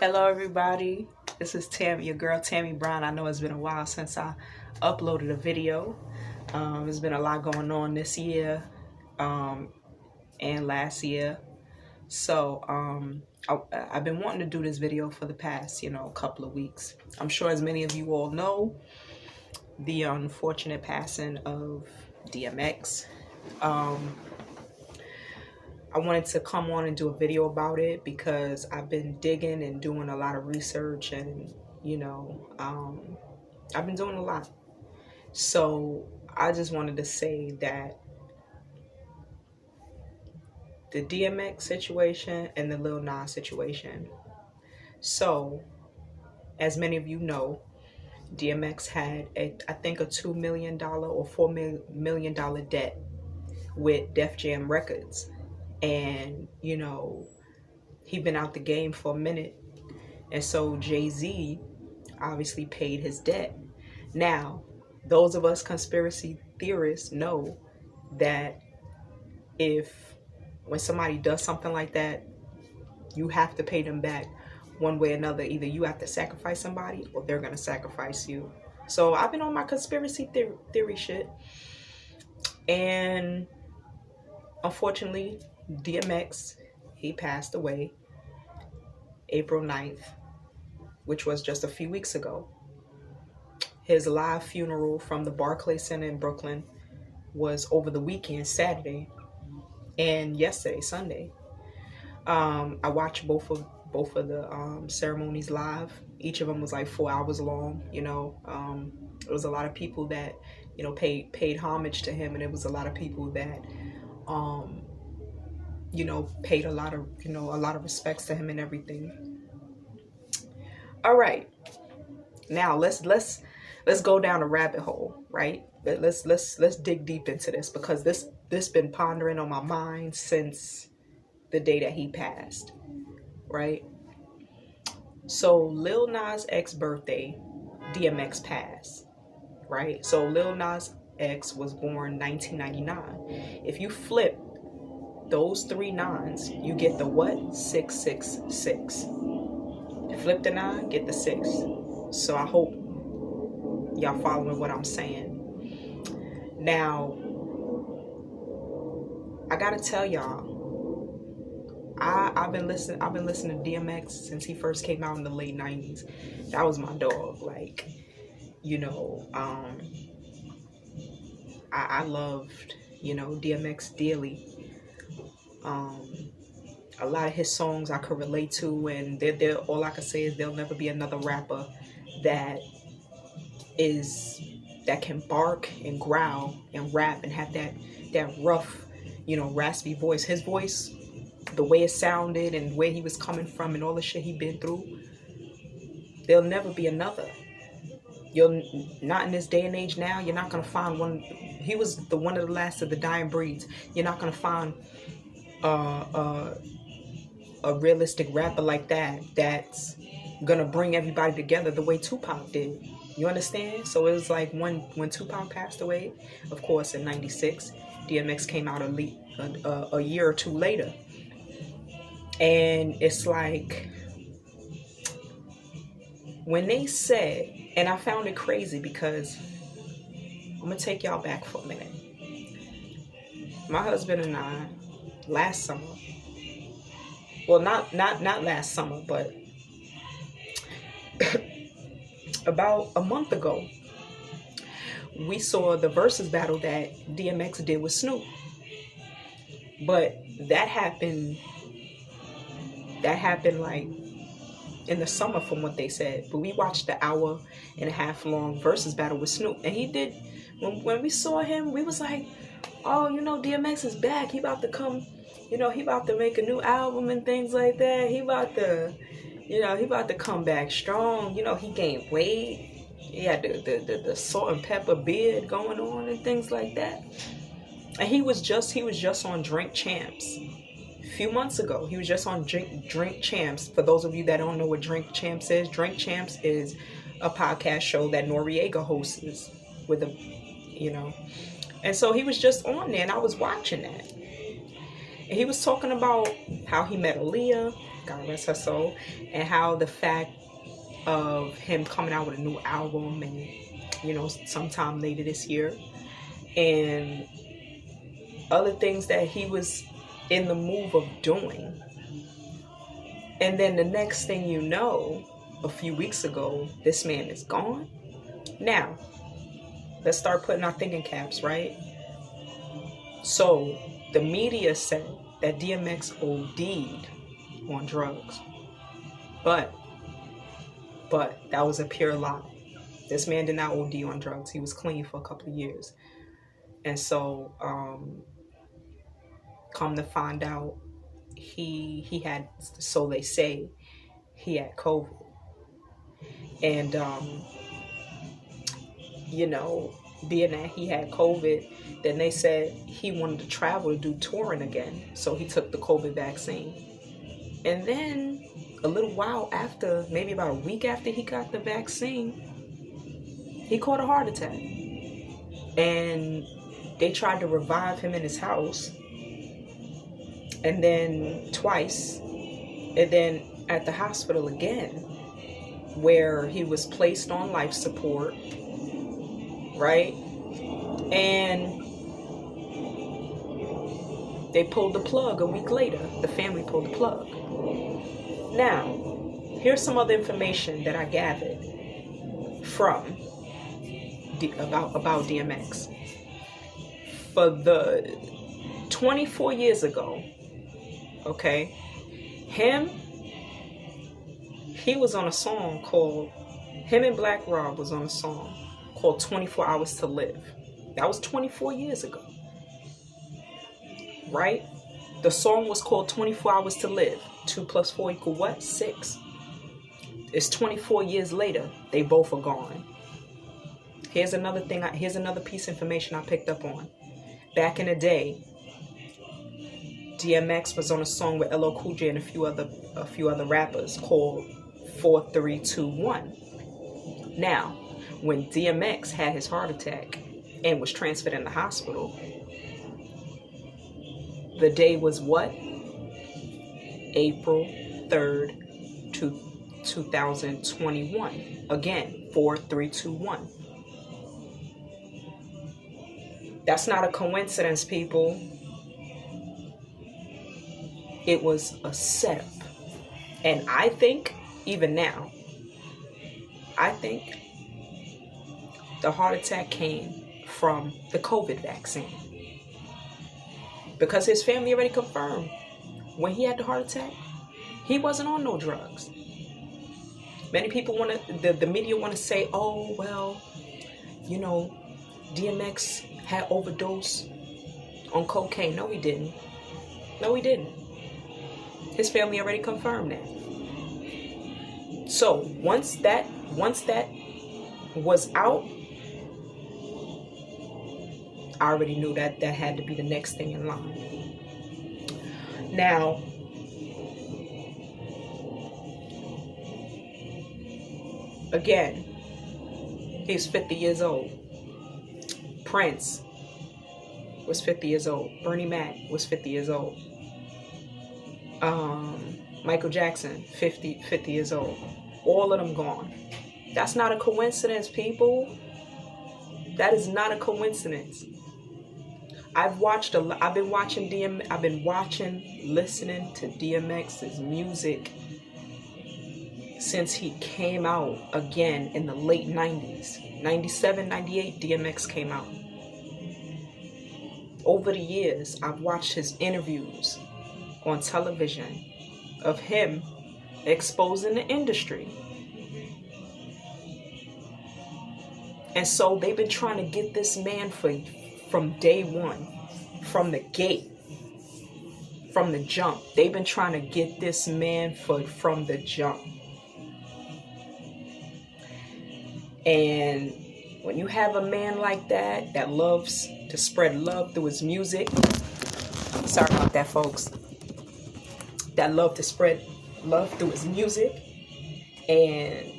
Hello, everybody. This is Tammy, your girl Tammy Brown. I know it's been a while since I uploaded a video. There's been a lot going on this year and last year. So I've been wanting to do this video for the past, couple of weeks. I'm sure as many of you all know the unfortunate passing of DMX. I wanted to come on and do a video about it because I've been digging and doing a lot of research and, I've been doing a lot. So I just wanted to say that the DMX situation and the Lil Nas situation. So, as many of you know, DMX had, I think, a $2 million or $4 million debt with Def Jam Records. And, he'd been out the game for a minute. And so Jay-Z obviously paid his debt. Now, those of us conspiracy theorists know that when somebody does something like that, you have to pay them back one way or another. Either you have to sacrifice somebody or they're going to sacrifice you. So I've been on my conspiracy theory shit. And unfortunately, DMX, he passed away April 9th, which was just a few weeks ago. His live funeral from the Barclays Center in Brooklyn was over the weekend, Saturday, and yesterday, Sunday. I watched both of the ceremonies live. Each of them was like 4 hours long. It was a lot of people that paid homage to him, and it was a lot of people that paid a lot of respects to him and everything. All right, now let's go down a rabbit hole, right? Let's dig deep into this because this been pondering on my mind since the day that he passed, right? So Lil Nas X birthday, DMX passed, right? So Lil Nas X was born 1999. If you flip those 3 nines, you get the what? 666. You flip the 9, get the 6. So I hope y'all following what I'm saying. Now, I gotta tell y'all, I've been listening to DMX since he first came out in the late 90s. That was my dog. Like, I loved, DMX dearly. A lot of his songs I could relate to, and they're all I can say is there'll never be another rapper that can bark and growl and rap and have that rough, raspy voice. His voice, the way it sounded and where he was coming from and all the shit he'd been through, there'll never be another. You're not in this day and age now. You're not gonna find one. He was one of the last of the dying breeds. You're not gonna find a realistic rapper like that's gonna bring everybody together the way Tupac did. You understand? So it was like when Tupac passed away, of course, in '96, DMX came out a year or two later. And it's like, when they said, and I found it crazy because I'm gonna take y'all back for a minute. My husband and I, last summer, well, not last summer, but about a month ago, we saw the versus battle that DMX did with Snoop. But that happened like in the summer from what they said. But we watched the 1.5 hour long versus battle with Snoop. And he did, when we saw him, we was like, oh, DMX is back. He about to come, he about to make a new album and things like that. He about to come back strong. He gained weight. He had the salt and pepper beard going on and things like that. And he was just on Drink Champs a few months ago. He was just on Drink Champs. For those of you that don't know what Drink Champs is a podcast show that Noriega hosts with and so he was just on there, and I was watching that. And he was talking about how he met Aaliyah, God rest her soul, and how the fact of him coming out with a new album and, you know, sometime later this year, and other things that he was in the move of doing. And then the next thing you know, a few weeks ago, this man is gone. Now, let's start putting our thinking caps, right? So, the media said that DMX OD'd on drugs. But that was a pure lie. This man did not OD on drugs. He was clean for a couple of years. And so, come to find out, he had, so they say, he had COVID. And, you know, being that he had COVID, then they said he wanted to travel to do touring again. So he took the COVID vaccine. And then a little while after, maybe about a week after he got the vaccine, he caught a heart attack. And they tried to revive him in his house. And then twice. And then at the hospital again, where he was placed on life support, right? And they pulled the plug a week later. The family pulled the plug. Now, here's some other information that I gathered from about DMX. For the 24 years ago, okay, he was on a song called, him and Black Rob was on a song called 24 Hours to Live. That was 24 years ago, right? The song was called 24 Hours to Live. 2 + 4 = what? 6. It's 24 years later. They both are gone. Here's another thing. Here's another piece of information I picked up on. Back in the day, DMX was on a song with LL Cool J and a few other rappers called 4 3 2 1. Now, when DMX had his heart attack and was transferred in the hospital, the day was what? April 3rd, 2021. Again, 4 3 2 1. That's not a coincidence, people. It was a setup. And I think, even now, I think the heart attack came from the COVID vaccine. Because his family already confirmed when he had the heart attack, he wasn't on no drugs. Many people the media want to say, oh, well, you know, DMX had overdose on cocaine. No, he didn't. No, he didn't. His family already confirmed that. So once that was out, I already knew that had to be the next thing in line. Now, again, he's 50 years old. Prince was 50 years old. Bernie Mac was 50 years old. Michael Jackson, 50 years old. All of them gone. That's not a coincidence, people. That is not a coincidence. I've been listening to DMX's music since he came out again in the late 90s. 97, 98, DMX came out. Over the years, I've watched his interviews on television of him exposing the industry. And so they've been trying to get this man from day one, from the gate, from the jump. They've been trying to get this man from the jump. And when you have a man like that loves to spread love through his music, sorry about that, folks, that love to spread love through his music and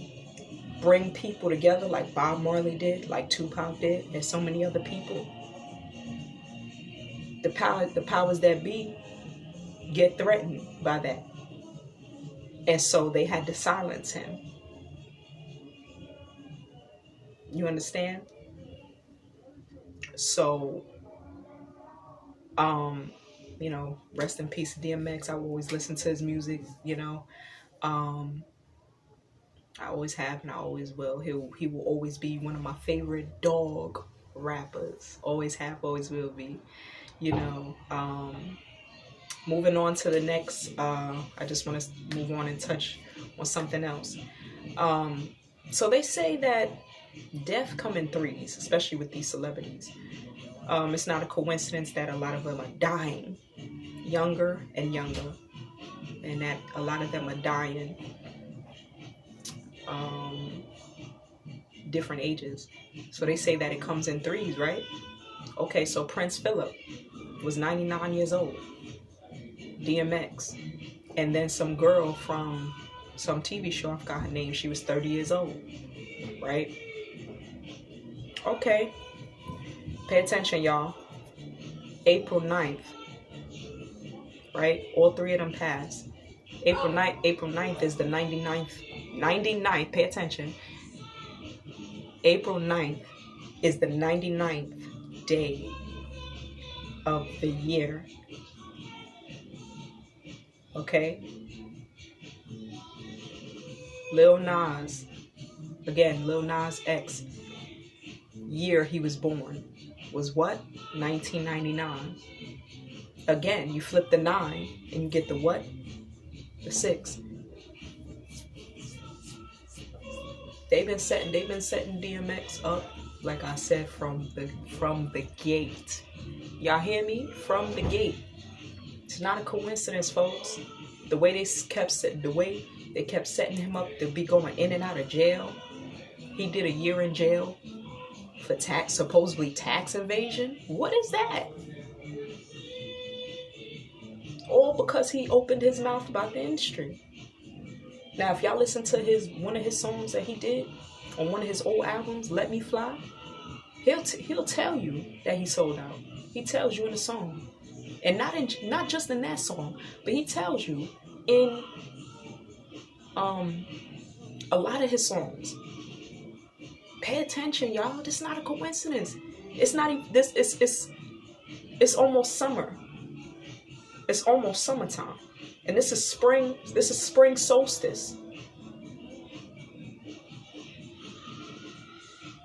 bring people together like Bob Marley did, like Tupac did, and so many other people, the powers that be get threatened by that. And so they had to silence him. You understand? So, you know, rest in peace DMX. I will always listen to his music, you know. I always have and I always will. He will always be one of my favorite dog rappers. Always have, always will be. You know. Moving on to the next, I just want to move on and touch on something else. So they say that death come in threes, especially with these celebrities. It's not a coincidence that a lot of them are dying younger and younger, and that a lot of them are dying different ages. So they say that it comes in threes, right? Okay, so Prince Philip was 99 years old. DMX. And then some girl from some TV show, I forgot her name, she was 30 years old. Right? Okay. Pay attention, y'all. April 9th. Right? All three of them passed. April 9th is the 99th. Pay attention. April 9th is the 99th day of the year. Okay? Lil Nas. Again, Lil Nas X. Year he was born was what? 1999. Again, you flip the 9 and you get the what? The 6. They've been setting DMX up, like I said, from the gate. Y'all hear me? From the gate. It's not a coincidence, folks. The way they kept setting him up to be going in and out of jail. He did a year in jail for supposedly tax evasion. What is that? All because he opened his mouth about the industry. Now, if y'all listen to one of his songs that he did on one of his old albums, Let Me Fly, he'll tell you that he sold out. He tells you in the song. And not just in that song, but he tells you in a lot of his songs. Pay attention, y'all. This is not a coincidence. It's not even this. It's almost summer. It's almost summertime, and this is spring. This is spring solstice.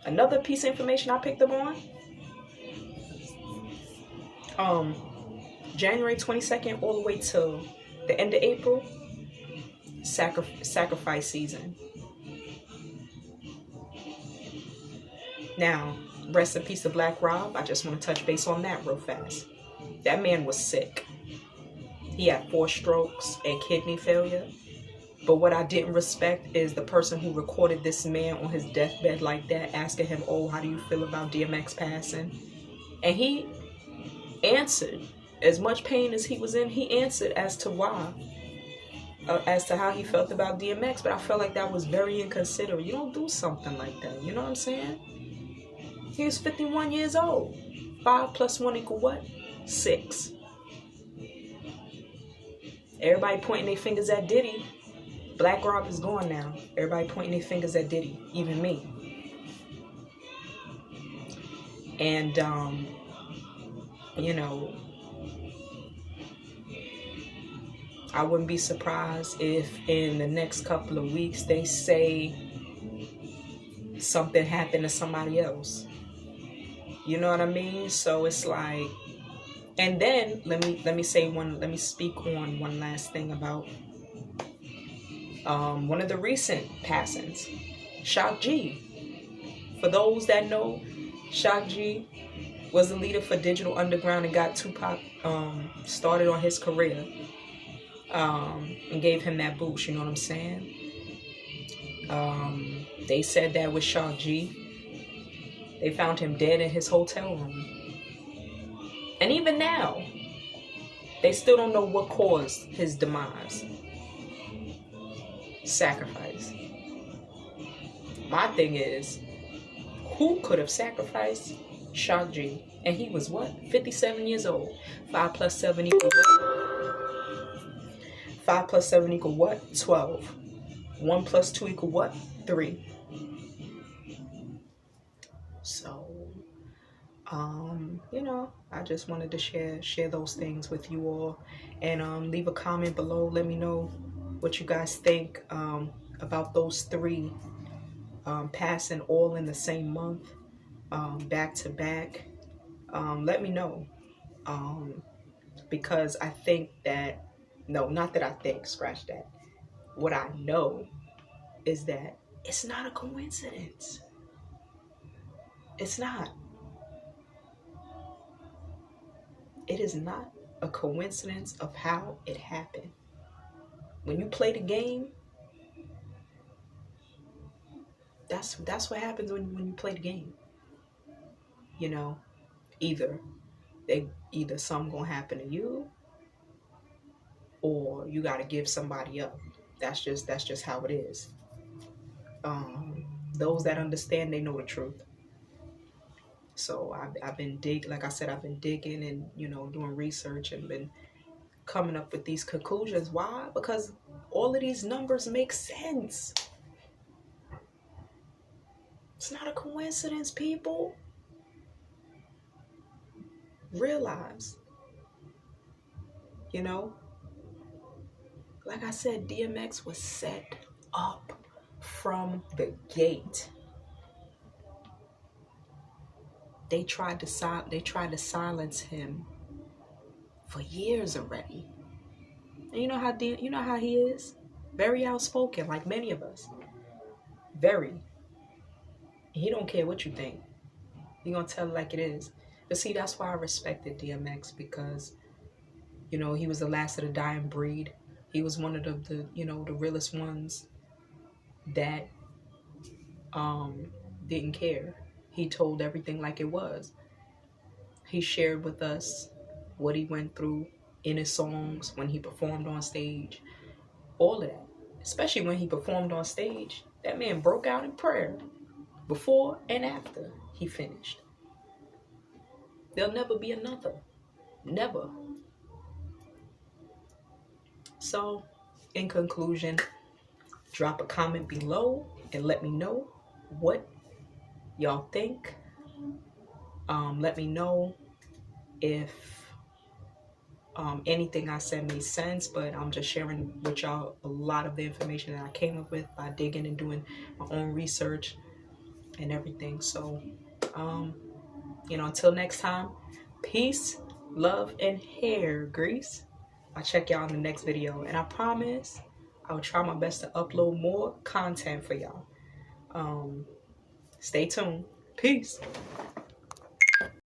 Another piece of information I picked up on. January 22nd all the way till the end of April, sacrifice season. Now, rest in peace to Black Rob. I just want to touch base on that real fast. That man was sick. He had 4 strokes and kidney failure. But what I didn't respect is the person who recorded this man on his deathbed like that, asking him, oh, how do you feel about DMX passing? And he answered. As much pain as he was in, he answered as to why, as to how he felt about DMX. But I felt like that was very inconsiderate. You don't do something like that. You know what I'm saying? He was 51 years old. 5 plus 1 equal what? 6. Everybody pointing their fingers at Diddy. Black Rob is gone now. Everybody pointing their fingers at Diddy. Even me. And, you know, I wouldn't be surprised if in the next couple of weeks they say something happened to somebody else. You know what I mean? So it's like, and then let me speak on one last thing about one of the recent passings, Shock G. For those that know, Shock G was the leader for Digital Underground and got Tupac started on his career. And gave him that boost, you know what I'm saying? They said that with Shock G, they found him dead in his hotel room. And even now, they still don't know what caused his demise. Sacrifice. My thing is, who could have sacrificed Shock G? And he was what? 57 years old. 5 plus 7 equals what? 5 plus 7 equal what? 12. 1 plus 2 equal what? 3. So, you know, I just wanted to share those things with you all, and leave a comment below. Let me know what you guys think about those 3 passing all in the same month, back to back. Let me know, because I think that, no, not that I think, scratch that. What I know is that it's not a coincidence. It's not. It is not a coincidence of how it happened. When you play the game, that's what happens when you play the game. You know, either something gonna happen to you, or you gotta give somebody up. That's just how it is. Those that understand, they know the truth. So I've been like I said, I've been digging and, you know, doing research and been coming up with these conclusions. Why? Because all of these numbers make sense. It's not a coincidence, people. Realize, you know, like I said, DMX was set up from the gate. They tried to silence him for years already. And you know how he is? Very outspoken, like many of us. Very. He don't care what you think. He gonna tell it like it is. But see, that's why I respected DMX, because, you know, he was the last of the dying breed. He was one of the you know, the realest ones that didn't care. He told everything like it was. He shared with us what he went through in his songs, when he performed on stage, all of that. Especially when he performed on stage, that man broke out in prayer before and after he finished. There'll never be another. Never. So, in conclusion, drop a comment below and let me know what y'all think. Let me know if anything I said made sense, but I'm just sharing with y'all a lot of the information that I came up with by digging and doing my own research and everything. So, you know, until next time, peace, love, and hair grease. I'll check y'all in the next video, and I promise I will try my best to upload more content for y'all. Stay tuned. Peace.